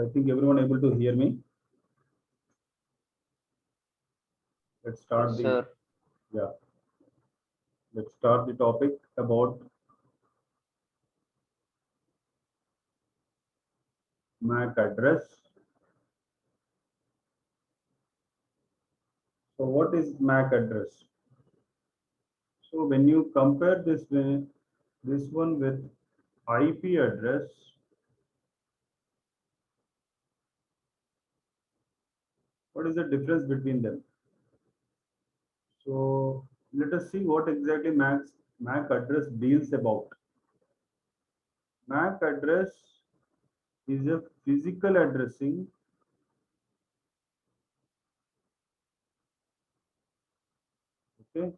I think everyone able to hear me. Let's Yes, start the sir. yeah. Let's start the topic about MAC address. So what is MAC address? So when you compare this one with IP address, what is the difference between them? So let us see what exactly MAC address deals about. MAC address is a physical addressing. Okay,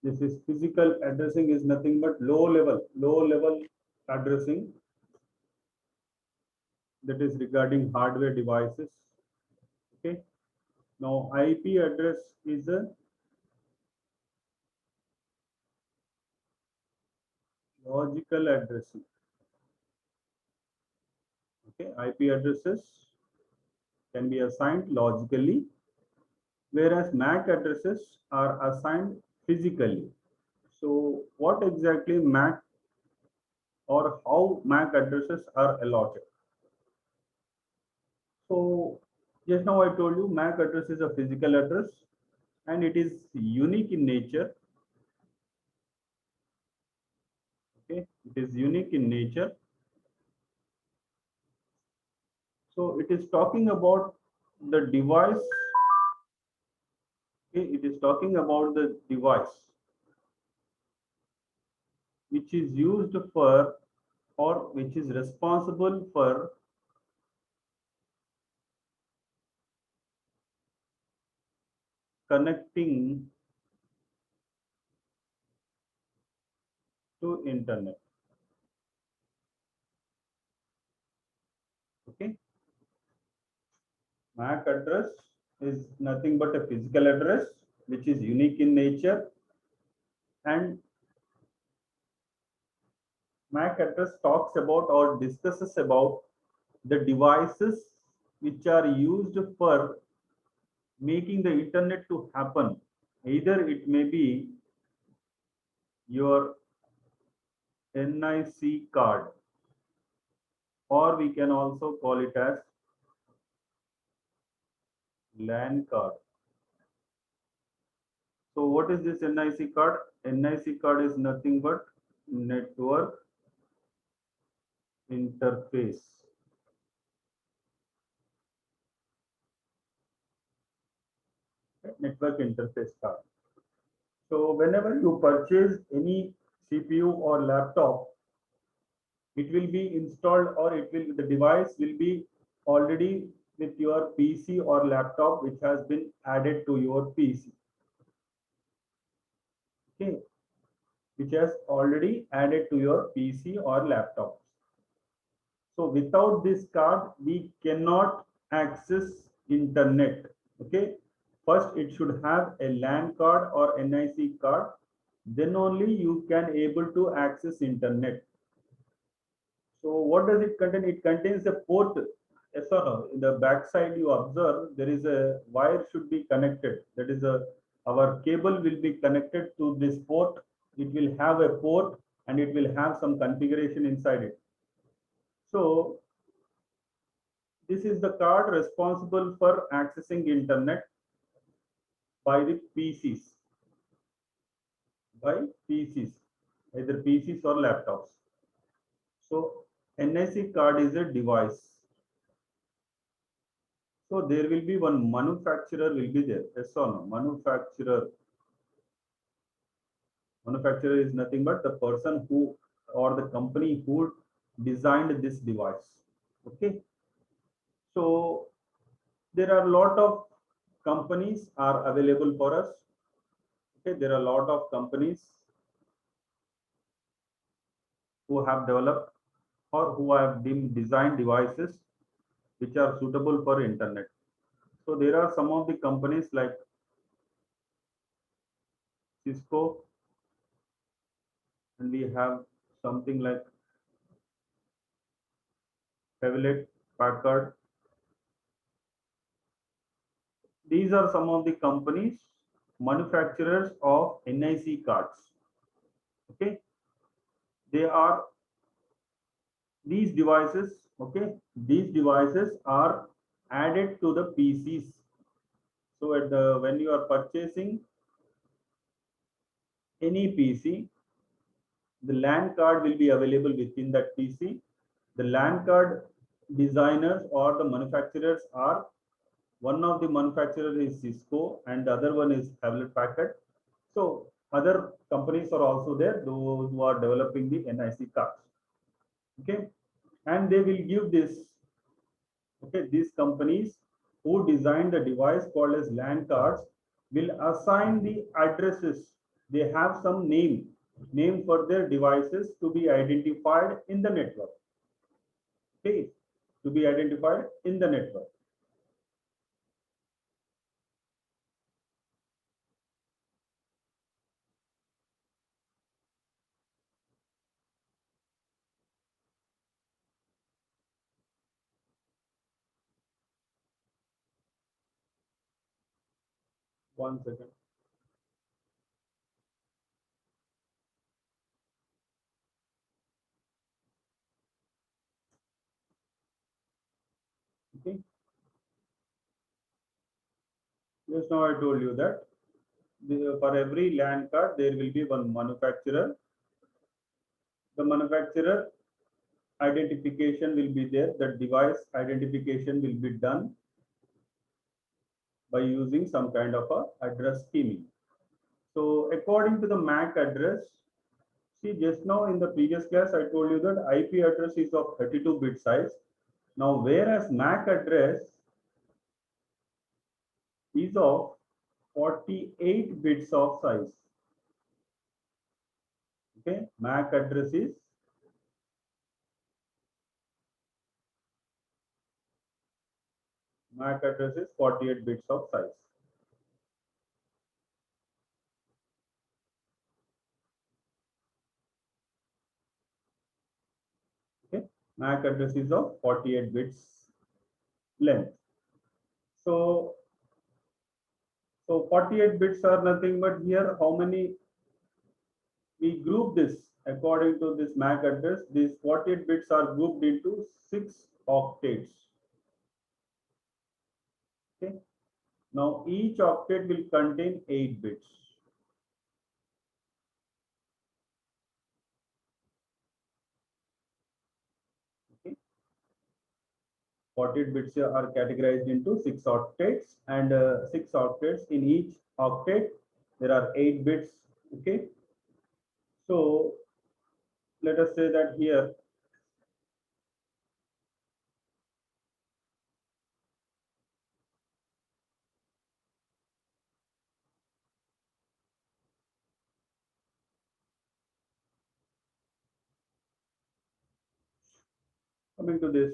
this is physical addressing is nothing but low level addressing, that is regarding hardware devices. Okay, now IP address is a logical addressing. Okay, IP addresses can be assigned logically, whereas MAC addresses are assigned physically. So what exactly MAC or how MAC addresses are allotted? So just now I told you MAC address is a physical address and it is unique in nature. Okay, it is unique in nature. So it is talking about the device. Okay, it is talking about the device which is used for or which is responsible for connecting to internet. Okay, MAC address is nothing but a physical address which is unique in nature, and MAC address talks about or discusses about the devices which are used for making the internet to happen. Either it may be your NIC card, or we can also call it as LAN card. So what is this NIC card? NIC card is nothing but network interface. Network interface card. So whenever you purchase any CPU or laptop, it will be installed or the device will be already with your PC or laptop which has been added to your PC. Okay, which has already added to your PC or laptop. So without this card, we cannot access internet. Okay, first it should have a LAN card or NIC card. Then only you can able to access internet. So what does it contain? It contains a port. Yes or no? In the back side, you observe there is a wire should be connected. That is our cable will be connected to this port. It will have a port and it will have some configuration inside it. So this is the card responsible for accessing internet by the PCs, by PCs, either PCs or laptops. So NIC card is a device. So there will be one manufacturer will be there. Yes or no? Manufacturer. Manufacturer is nothing but the person who or the company who designed this device. Okay. So there are a lot of companies are available for us. Okay. There are a lot of companies who have developed or who have been designed devices which are suitable for internet. So there are some of the companies like Cisco, and we have something like Hewlett, Packard. These are some of the companies, manufacturers of NIC cards. Okay, they are these devices. Okay, these devices are added to the PCs. So at the when you are purchasing any PC, the LAN card will be available within that PC. The LAN card designers or the manufacturers are, one of the manufacturers is Cisco and the other one is Hewlett Packard. So other companies are also there, those who are developing the NIC cards. Okay, and they will give this. Okay, these companies who design the device called as LAN cards will assign the addresses. They have some name for their devices to be identified in the network. Okay, to be identified in the network. One second. Okay, just now I told you that for every LAN card there will be one manufacturer. The manufacturer identification will be there. The device identification will be done by using some kind of a address scheming. So according to the MAC address, see just now in the previous class I told you that IP address is of 32-bit size. Now whereas MAC address is of 48 bits of size. Okay, MAC address is 48 bits of size. Okay, MAC address is of 48 bits length. So 48 bits are nothing but here how many we group this according to this MAC address. These 48 bits are grouped into 6 octets. Okay. Now each octet will contain 8 bits. Okay. 48 bits are categorized into 6 octets and 6 octets. In each octet there are 8 bits. Okay. So let us say that here coming to this.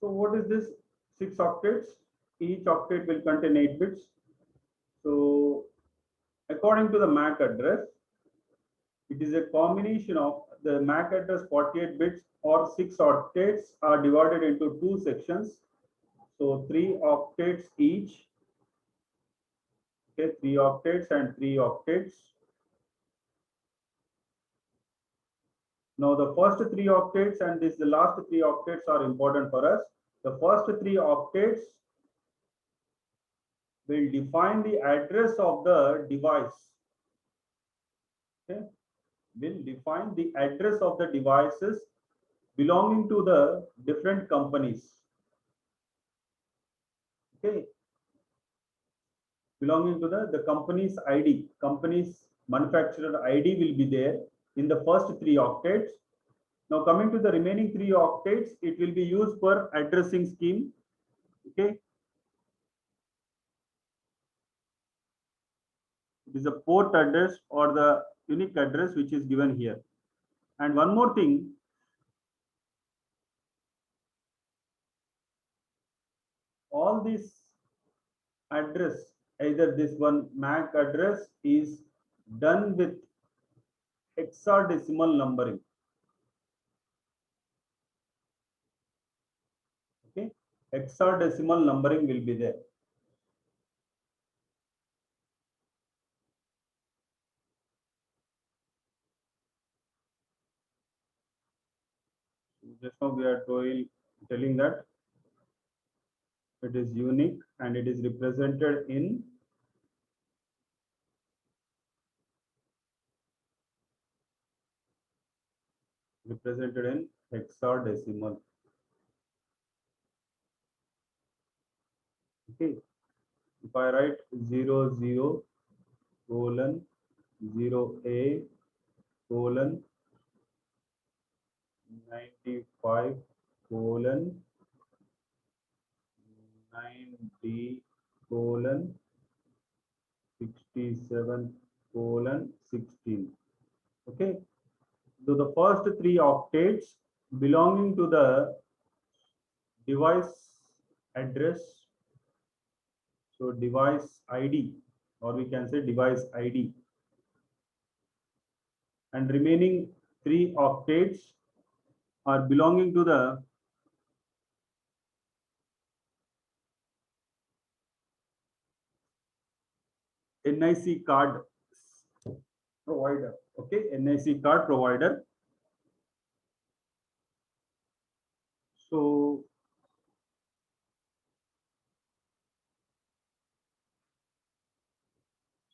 So what is this 6 octets? Each octet will contain 8 bits. So according to the MAC address, it is a combination of the MAC address 48 bits or 6 octets are divided into two sections. So 3 octets each. Okay, 3 octets and 3 octets. Now the first 3 octets and this the last 3 octets are important for us. The first 3 octets will define the address of the device. Okay, will define the address of the devices belonging to the different companies. Okay, belonging to the company's ID, company's manufacturer ID will be there in the first 3 octets. Now coming to the remaining 3 octets, it will be used for addressing scheme. Okay, it is a port address or the unique address which is given here. And one more thing, all this address, either this one MAC address is done with hexadecimal numbering. hexadecimal numbering will be there. Just now we are telling that it is unique and it is represented in hexadecimal. Okay, if I write 00 colon 0A colon 95 colon 9D colon 67 colon 16. Okay, so the first three octets belonging to the device address, so device ID, or we can say device ID, and remaining three octets are belonging to the NIC card provider. Okay, NIC card provider. So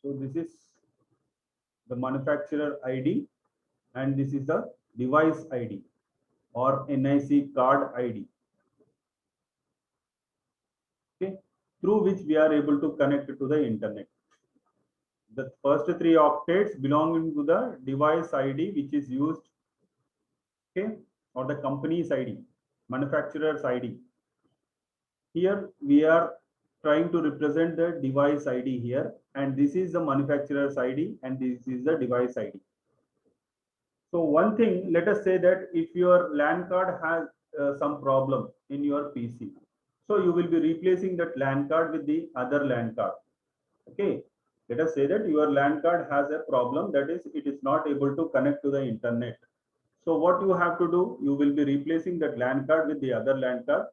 this is the manufacturer ID and this is the device ID or NIC card ID. Okay, through which we are able to connect to the internet. The first three octets belonging to the device ID which is used, okay, or the company's ID, manufacturer's ID. Here we are trying to represent the device ID here, and this is the manufacturer's ID and this is the device ID. So one thing, let us say that if your LAN card has some problem in your PC, so you will be replacing that LAN card with the other LAN card. Okay, let us say that your LAN card has a problem, that is it is not able to connect to the internet. So what you have to do, you will be replacing that LAN card with the other LAN card.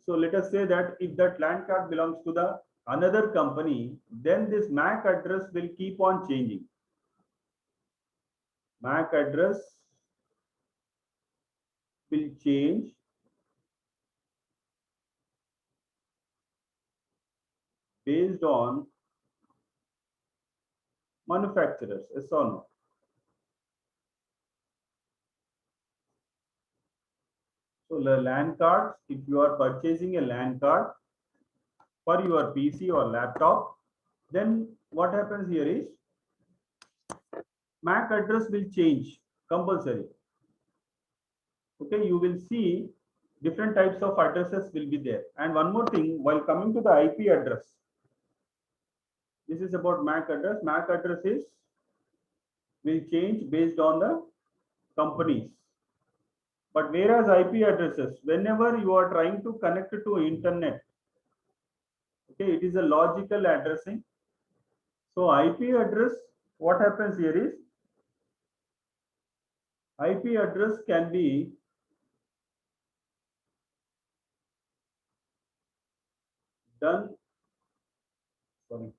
So let us say that if that LAN card belongs to the another company, then this MAC address will keep on changing. MAC address will change based on manufacturers, yes or no? So the LAN cards, if you are purchasing a LAN card for your PC or laptop, then what happens here is MAC address will change compulsory. Okay, you will see different types of addresses will be there. And one more thing, while coming to the IP address, this is about MAC address. MAC address is will change based on the companies. But whereas IP addresses, whenever you are trying to connect to internet, okay, it is a logical addressing. So IP address, what happens here is IP address can be done, sorry,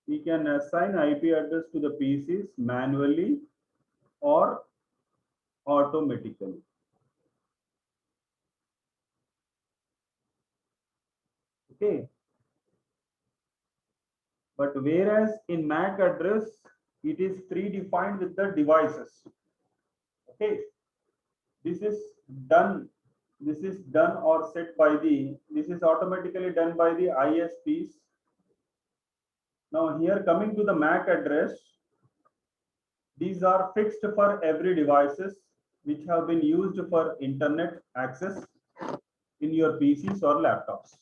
we can assign IP address to the PCs manually or automatically. Okay, but whereas in MAC address, it is predefined with the devices. Okay, this is done. This is done or set by the. This is automatically done by the ISPs. Now here coming to the MAC address, these are fixed for every devices which have been used for internet access in your PCs or laptops.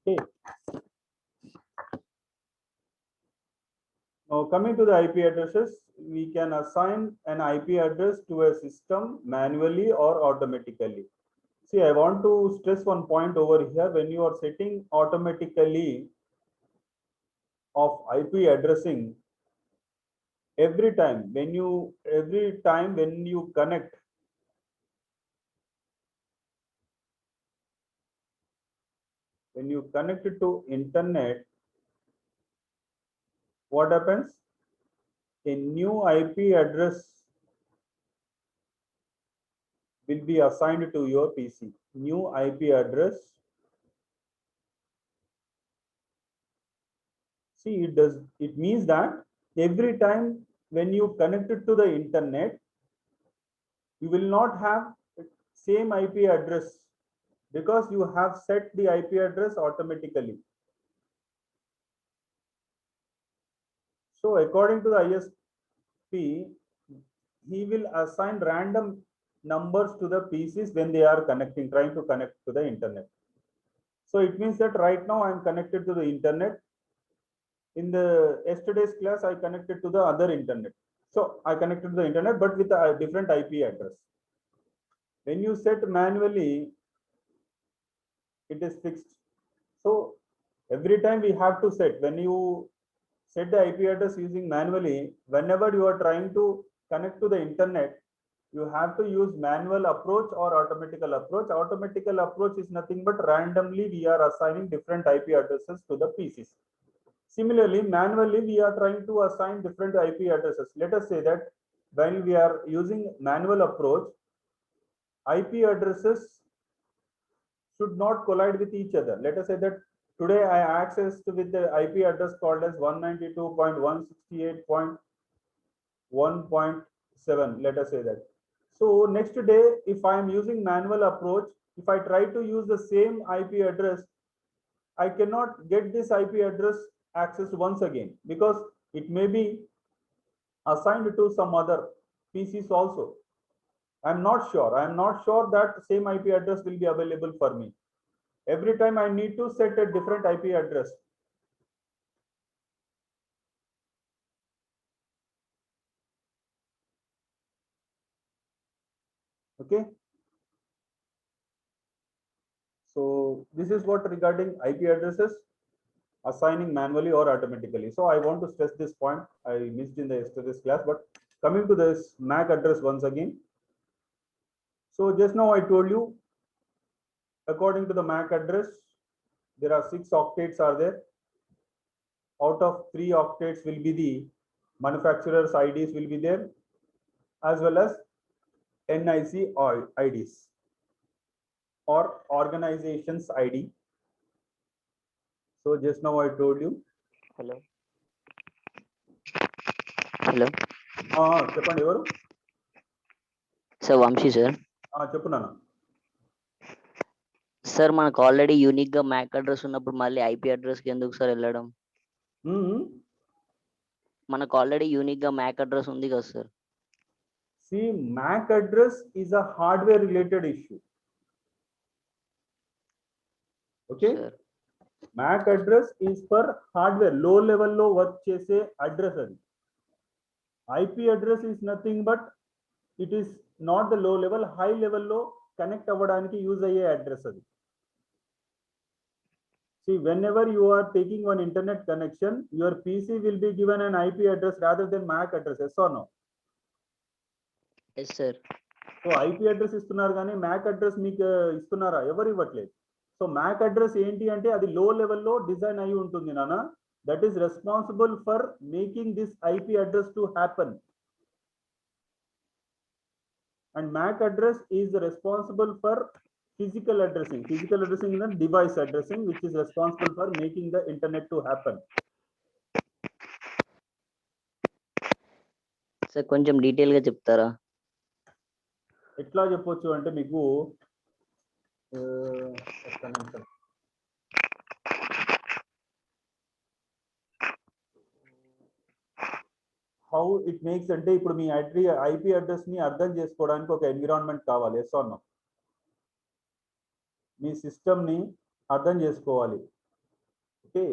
Okay. Now coming to the IP addresses, we can assign an IP address to a system manually or automatically. See, I want to stress one point over here. When you are setting automatically of IP addressing, every time when you connect, it to internet, what happens? A new IP address will be assigned to your PC. New IP address. See, it means that every time when you connect it to the internet, you will not have same IP address because you have set the IP address automatically. So according to the ISP, he will assign random numbers to the PCs when they are trying to connect to the internet. So it means that right now I am connected to the internet. In the yesterday's class, I connected to the other internet. So I connected to the internet, but with a different IP address. When you set manually, it is fixed. So every time we have to set, when you set the IP address using manually, whenever you are trying to connect to the internet, you have to use manual approach or automatical approach. Automatical approach is nothing but randomly we are assigning different IP addresses to the PCs. Similarly, manually we are trying to assign different IP addresses. Let us say that while we are using manual approach, IP addresses should not collide with each other. Let us say that today I accessed with the IP address called as 192.168.1.7. Let us say that. So next day, if I am using manual approach, if I try to use the same IP address, I cannot get this IP address accessed once again because it may be assigned to some other PCs also. I'm not sure. I'm not sure that same IP address will be available for me. Every time I need to set a different IP address. Okay. So this is what regarding IP addresses, assigning manually or automatically. So I want to stress this point. I missed in the yesterday's class, but coming to this MAC address once again. So just now I told you, according to the MAC address, there are 6 octets are there. Out of 3 octets will be the manufacturer's IDs will be there, as well as NIC IDs or organization's ID. So just now I told you. Hello. Hello. చెప్పండి ఎవరు? Sir Vamshi sir. చెప్పు నాన్న. Sir మనకు already unique గా MAC address ఉన్నప్పుడు మళ్ళీ IP address కి ఎందుకు సార్ వెళ్ళడం? మనకు ఆల్రెడీ యూనిక్ గా మ్యాక్ అడ్రస్ ఉంది కదా sir. See, MAC address is a hardware related issue. Okay. Sir. MAC address is for hardware, low level lo work chese address adi. IP address is nothing but it is not the low level, high level lo connect avvadaniki use ayye address adi. See, whenever you are taking one internet connection, your PC will be given an IP address rather than MAC address. Yes or no? Yes sir. So IP address ఇస్తున్నారు కానీ MAC address మీకు ఇస్తున్నారా? ఎవరు ఇవ్వట్లేదు. So MAC address ఏంటి అంటే అది లో లెవెల్లో డిజైన్ అయి ఉంటుంది నాన్న. That is responsible for making this IP address to happen. And MAC address is responsible for physical addressing. Physical addressing is a device addressing which is responsible for making the internet to happen. Sir కొంచెం detail గా చెప్తారా? ఎట్లా చెప్పొచ్చు అంటే మీకు how it makes అంటే ఇప్పుడు మీ IP address ని అర్థం చేసుకోవడానికి ఒక ఎన్విరాన్మెంట్ కావాలి. Yes or no? మీ సిస్టమ్ ని అర్థం చేసుకోవాలి. ఓకే.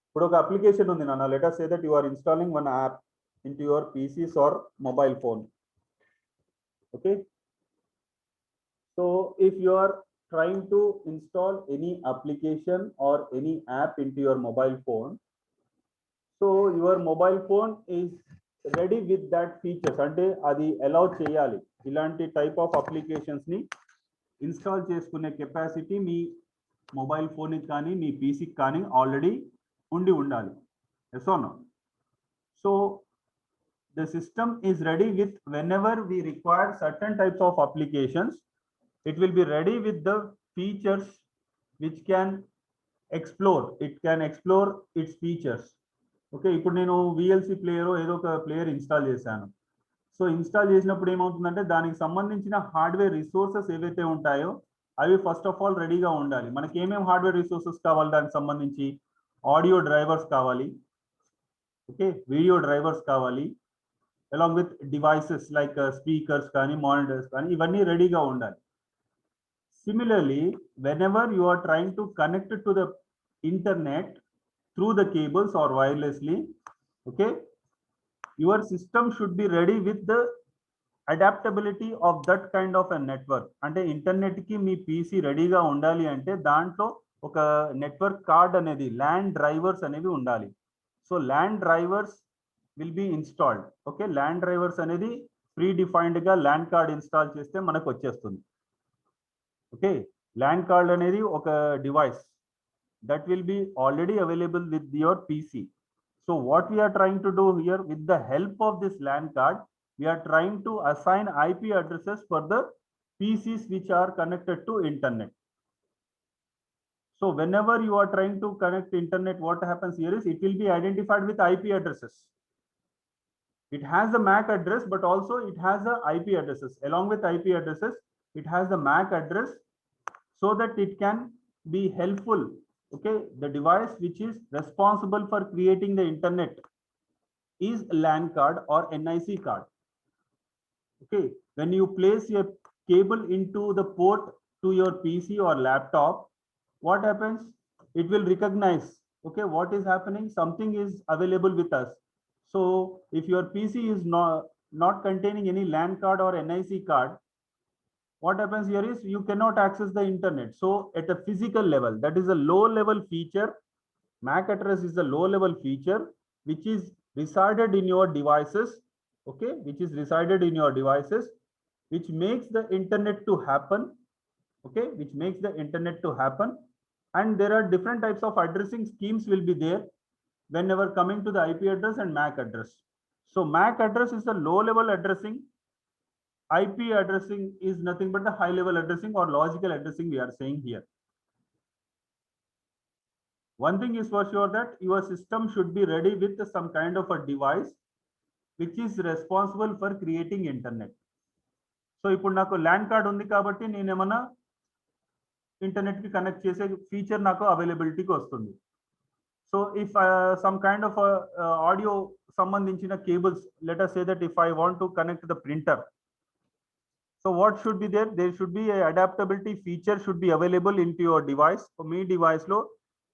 ఇప్పుడు ఒక అప్లికేషన్ ఉంది నాన్న. Let us say that you are installing one app into your PCs or mobile phone. Okay. So if you are trying to install any application or any app into your mobile phone, so your mobile phone is ready with that features, అంటే అది allow చేయాలి. ఇలాంటి type of applications ని install చేసుకునే capacity మీ mobile phone కానీ మీ పీసీకి కానీ ఆల్రెడీ ఉండాలి. Yes or no? So the system is ready with whenever we require certain types of applications, it will be ready with the features which can explore its features. Okay, ఇప్పుడు నేను VLC player ఏదో ఒక player install చేశాను. So install చేసినప్పుడు ఏమవుతుందంటే దానికి సంబంధించిన hardware resources ఏవైతే ఉంటాయో అవి ఫస్ట్ ఆఫ్ ఆల్ రెడీగా ఉండాలి. మనకి ఏమేమి హార్డ్వేర్ రిసోర్సెస్ కావాలి దానికి సంబంధించి? ఆడియో డ్రైవర్స్ కావాలి, ఓకే, వీడియో డ్రైవర్స్ కావాలి, along with devices like speakers కానీ monitors కానీ ఇవన్నీ రెడీగా ఉండాలి. Similarly, whenever you are trying to connect to the internet through the cables or wirelessly, okay, your system should be ready with the adaptability of that kind of a network. అంటే internet కి మీ PC రెడీగా ఉండాలి అంటే దాంట్లో ఒక network card అనేది, LAN drivers అనేవి ఉండాలి. So LAN drivers will be installed. Okay, LAN drivers అనేది ప్రీ డిఫైన్డ్ గా LAN కార్డ్ ఇన్స్టాల్ చేస్తే మనకు వచ్చేస్తుంది. ఓకే, LAN కార్డ్ అనేది ఒక device that will be already available with your PC. So what we are trying to do here, with the help of this LAN card, we are trying to assign IP addresses for the PCs which are connected to internet. So whenever you are trying to connect internet, what happens here is it will be identified with IP addresses. It has the MAC address, but also it has the IP addresses. Along with IP addresses, it has the MAC address so that it can be helpful. Okay, the device which is responsible for creating the internet is LAN card or NIC card. Okay, when you place a cable into the port to your PC or laptop, what happens? It will recognize, okay, what is happening? Something is available with us. So if your PC is not containing any LAN card or NIC card, what happens here is you cannot access the internet. So at a physical level, that is a low level feature. MAC address is a low level feature which is resided in your devices, okay, which is resided in your devices, which makes the internet to happen, okay, which makes the internet to happen. And there are different types of addressing schemes will be there whenever coming to the IP address and MAC address. So MAC address is the low level addressing. IP addressing is nothing but the high level addressing or logical addressing we are saying here. One thing is for sure that your system should be ready with some kind of a device which is responsible for creating internet. So ఇప్పుడు నాకు LAN card ఉంది కాబట్టి నేను ఏమన్నా internet కి connect చేసే feature నాకు అవైలబిలిటీకి వస్తుంది. So if some kind of audio సంబంధించిన cables, let us say that if I want to connect the printer, so what should be there? There should be a adaptability feature should be available into your device. So me device లో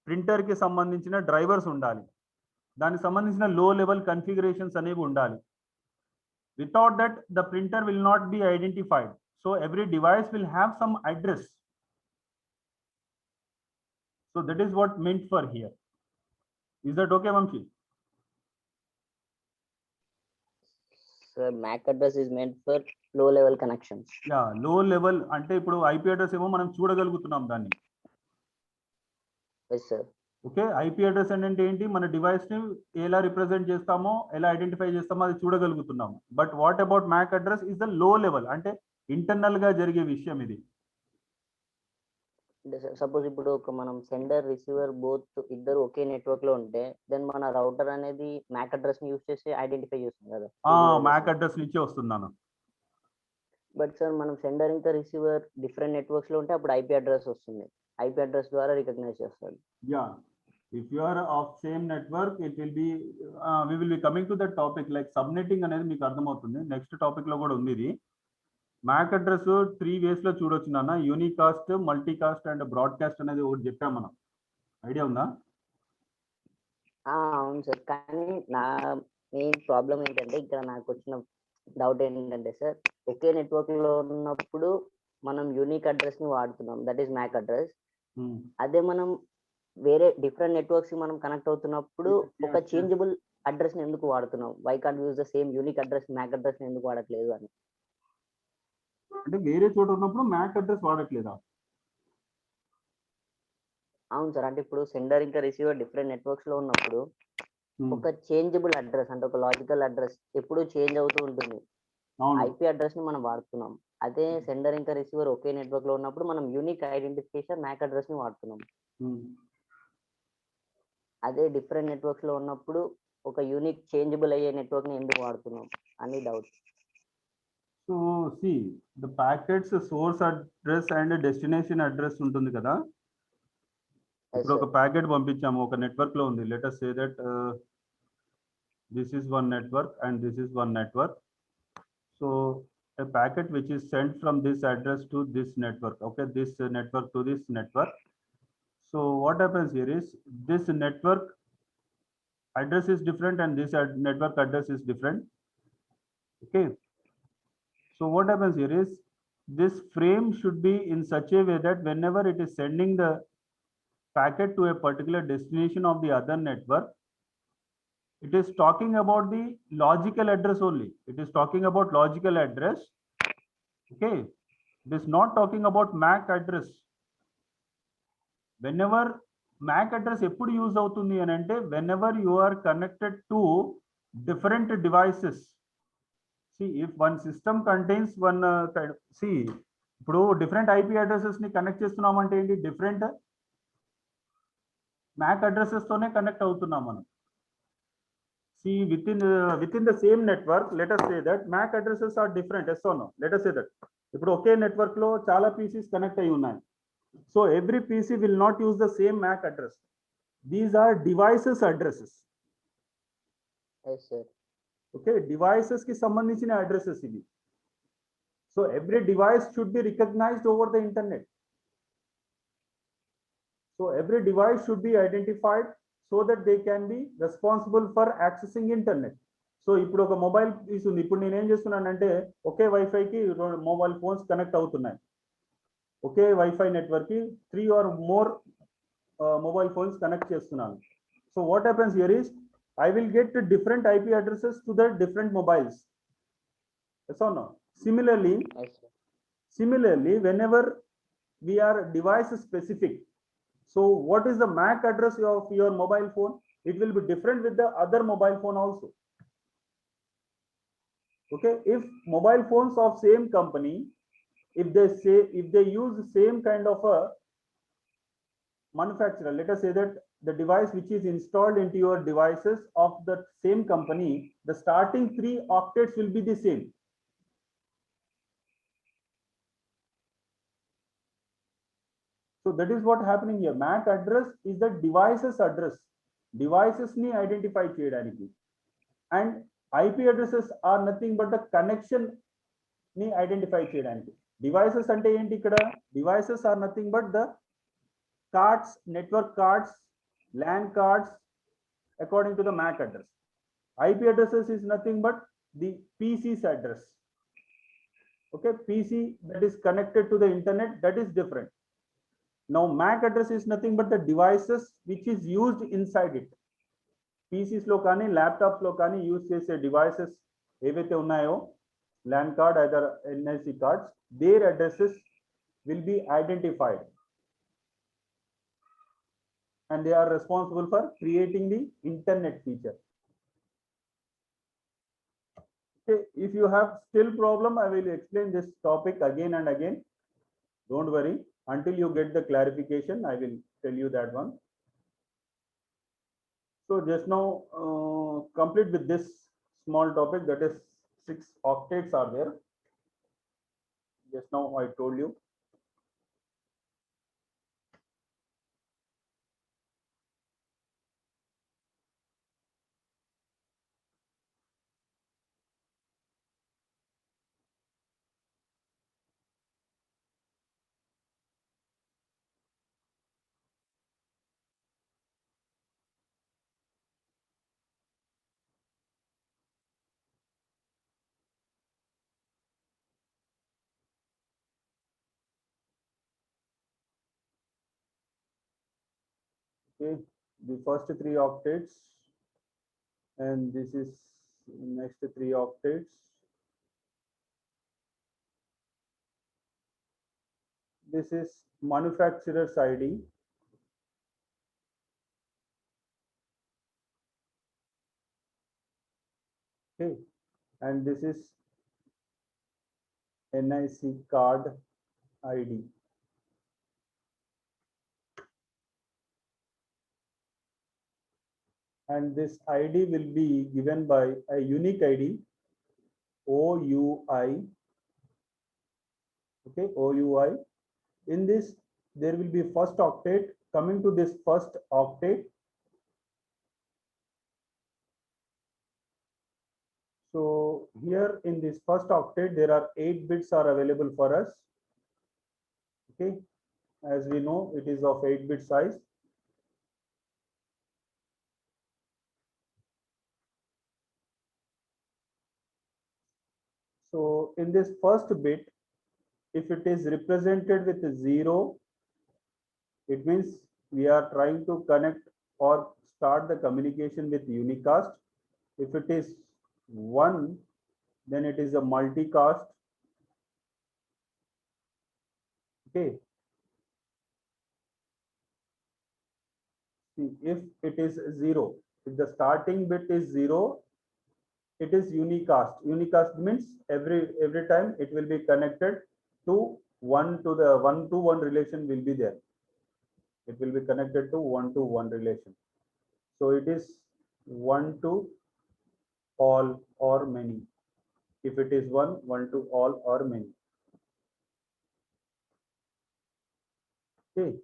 printer కి సంబంధించిన drivers ఉండాలి, దానికి సంబంధించిన low level configurations అనేవి ఉండాలి. Without that, the printer will not be identified. So every device will have some address. So that is what meant for here. Is that okay, Vamshi? Sir, MAC address is meant for low level connections. Yeah, low level అంటే ఇప్పుడు IP address ఏమో మనం చూడగలుగుతున్నాం దాన్ని. Yes sir. Okay, IP address అంటే ఏంటి? మన device ని ఎలా రిప్రజెంట్ చేస్తామో, ఎలా ఐడెంటిఫై చేస్తామో అది చూడగలుగుతున్నాము. But what about MAC address is the low level, అంటే ఇంటర్నల్ గా జరిగే విషయం ఇది. సపోజ్ ఇప్పుడు ఒక మనం సెండర్ రిసీవర్ బోత్ ఇద్దరు ఒకే నెట్వర్క్ లో ఉంటే దెన్ మన రౌటర్ అనేది MAC అడ్రస్ ని యూస్ చేసి ఐడెంటిఫై చేస్తుంది కదా. MAC అడ్రస్ నుంచి వస్తున్నాను. బట్ సార్ మనం సెండర్ ఇంకా రిసీవర్ డిఫరెంట్ నెట్వర్క్స్ లో ఉంటే అప్పుడు IP అడ్రస్ వస్తుంది, IP అడ్రస్ ద్వారా రికగ్నైజ్ చేస్తాడు. Yeah, if you are of same network it will be we will be coming to that topic. Like subnetting అనేది మీకు అర్థమవుతుంది, నెక్స్ట్ టాపిక్ లో కూడా ఉంది ఇది. MAC అడ్రస్ 3 ways లో చూడొచ్చు నాన్న. యూనికాస్ట్, మల్టీకాస్ట్ అండ్ బ్రాడ్కాస్ట్ అనేది ఒకటి చెప్పాం మనం. ఐడియా ఉందా? అవును సార్, కానీ నా మెయిన్ ప్రాబ్లం ఏంటంటే ఇక్కడ నాకు వచ్చిన డౌట్ ఏంటంటే సార్, ఒకే నెట్వర్క్ లో ఉన్నప్పుడు మనం యూనిక్ అడ్రస్ ని వాడుతున్నాం, దట్ ఈస్ MAC అడ్రస్. అదే మనం వేరే డిఫరెంట్ నెట్వర్క్స్ మనం కనెక్ట్ అవుతున్నప్పుడు ఒక చేంజబుల్ అడ్రస్ ని ఎందుకు వాడుతున్నాం, why can't use the same unique address MAC address ని ఎందుకు వాడట్లేదు అని. అంటే వేరే చోట ఉన్నప్పుడు మ్యాక్ అడ్రస్ వాడట్లేదా? అవును సార్, అంటే ఇప్పుడు సెండర్ ఇంకా రిసీవర్ డిఫరెంట్ నెట్వర్క్స్ లో ఉన్నప్పుడు ఒక చేంజబుల్ అడ్రస్ అంటే ఒక లాజికల్ అడ్రస్ ఎప్పుడు చేంజ్ అవుతూ ఉంటుంది. అవును. ఐపీ అడ్రస్ ని మనం వాడుతున్నాం. అదే సెండర్ ఇంకా రిసీవర్ ఒకే నెట్వర్క్ లో ఉన్నప్పుడు మనం యూనిక్ ఐడెంటిఫికేషన్ మ్యాక్ అడ్రస్ ని వాడుతున్నాం. అదే డిఫరెంట్ నెట్వర్క్స్ లో ఉన్నప్పుడు ఒక యూనిక్ చేంజబుల్ అయ్యే నెట్వర్క్ ని ఎందుకు వాడుతున్నాం అని doubt. So see the packets source address and destination address ఉంటుంది కదా. ఇప్పుడు ఒక ప్యాకెట్ పంపించాము, ఒక నెట్వర్క్ లో ఉంది. Let us say that this is one network and this is one network. So a packet which is sent from this address to this network, okay, this network to this network. So what happens here is this network address is different and this network address is different. Okay. So what happens here is this frame should be in such a way that whenever it is sending the packet to a particular destination of the other network, it is talking about the logical address only. It is talking about logical address. Okay. It is not talking about MAC address. Whenever MAC address ఎప్పుడు use అవుతుంది అని అంటే whenever you are connected to different devices. See, if one system contains one see, ఇప్పుడు different IP addresses ని connect చేస్తున్నాం అంటే ఏంటి, different Mac addresses తోనే కనెక్ట్ అవుతున్నాం మనం. See, within the same network, let us say that MAC addresses are different. Yes or no? Let us say that. ఇప్పుడు ఒకే network లో చాలా పీసీస్ కనెక్ట్ అయి ఉన్నాయి. So every PC will not use the same MAC address. These are devices addresses. Yes sir. Okay, devices ki sambandhinchina addresses ivi. So every device should be recognized over the internet. So every device should be identified so that they can be responsible for accessing internet. So ఇప్పుడు ఒక mobile piece ఉంది. ఇప్పుడు నేను ఏం చేస్తున్నానంటే ఒకే వైఫైకి mobile phones connect అవుతున్నాయి. ఒకే వైఫై నెట్వర్క్ కి 3 or more mobile phones connect చేస్తున్నాను. So what happens here is I will get different IP addresses to the different mobiles. Yes or no? Similarly, whenever we are device specific, so what is the MAC address of your mobile phone? It will be different with the other mobile phone also. Okay, if mobile phones of same company, if they use same kind of a manufacturer, let us say that the device which is installed into your devices of the same company, the starting 3 octets will be the same. So that is what happening here. MAC address is the device's address. Devices ni identify cheyadaniki. And IP addresses are nothing but the connection ni identify cheyadaniki. Devices ante enti ikkada? Devices are nothing but the cards, network cards, LAN cards according to the MAC address. IP addresses is nothing but the PC's address. Okay, PC that is connected to the internet, that is different. Now MAC address is nothing but the devices which is used inside it. PCs lo kaani laptops lo kaani use chese devices evaithe unnayo, LAN card either NIC cards, their addresses will be identified. And they are responsible for creating the internet feature. Okay, if you have still problem, I will explain this topic again and again. Don't worry, until you get the clarification, I will tell you that one. So just now complete with this small topic, that is 6 octets are there. Just now I told you. Okay, the first 3 octets and this is next 3 octets. This is manufacturer's ID. Okay, and this is NIC card ID. And this ID will be given by a unique ID, OUI. Okay, OUI. In this, there will be first octet. Coming to this first octet, so here in this first octet, there are 8 bits are available for us. Okay, as we know, it is of 8-bit size. So in this first bit, if it is represented with a 0, it means we are trying to connect or start the communication with unicast. If it is 1, then it is a multicast. Okay. See, if it is 0, if the starting bit is 0, it is unicast. Unicast means every time it will be connected to 1 to the 1-to-1 relation will be there. It will be connected to 1-to-1 relation. So it is 1 to all or many. If it is 1 to all or many. Okay.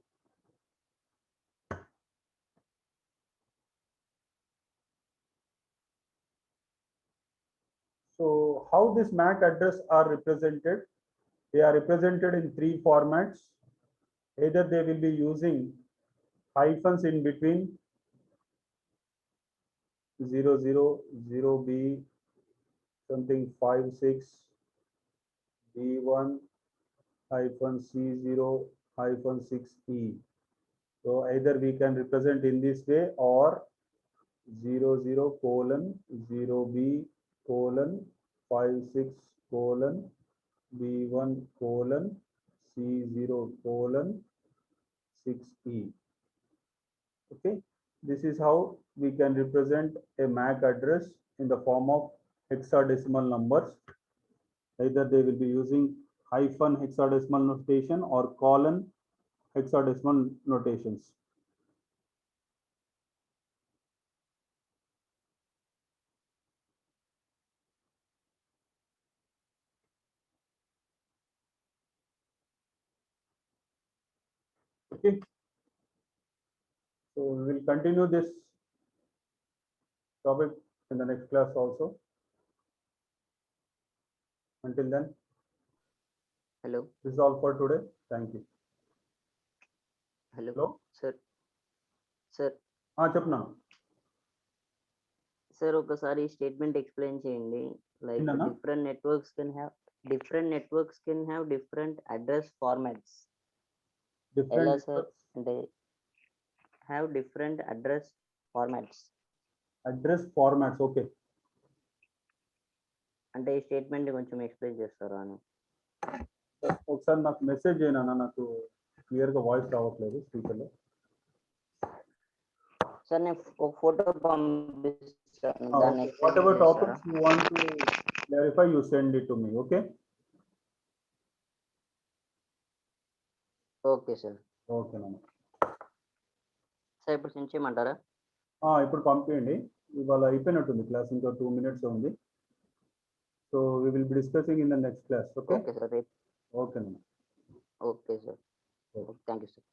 So how this MAC address are represented? They are represented in 3 formats. Either they will be using hyphens in between 000B something 56 B1 hyphen C0 hyphen 6E. So either we can represent in this way or 00:0B :56 B1 C0 6E. Okay, this is how we can represent a MAC address in the form of hexadecimal numbers. Either they will be using hyphen hexadecimal notation or colon hexadecimal notations. Okay, so we will continue this topic in the next class also. Until then, Hello. this is all for today. Thank you. Hello. Hello. Sir. చెప్పనా sir ఒకసారి statement explain చేయండి. Like ఏంటన్నా? different networks can have different address formats. ఎలా sir అంటే have different address formats. Address formats okay. అంటే ఈ statement కొంచెం explain చేస్తారా అని. ఒకసారి నాకు మెసేజ్ చేయనా, నాకు క్లియర్ గా వాయిస్ రావట్లేదు స్పీకర్ లో. సార్ నేను ఒక ఫోటో పంపిస్తాను. దాన్ని what ever topics you want to clarify you send it to me. Okay okay sir. Okay నాన్న. సార్ ఇప్పుడు సెండ్ చేయమంటారా? ఇప్పుడు పంపించండి. ఇవాళ అయిపోయినట్టుంది క్లాస్, ఇంకా 2 minutes ఉంది. So we will be discussing in the next class. Okay okay sir. Okay నాన్న. Okay sir. Thank you sir.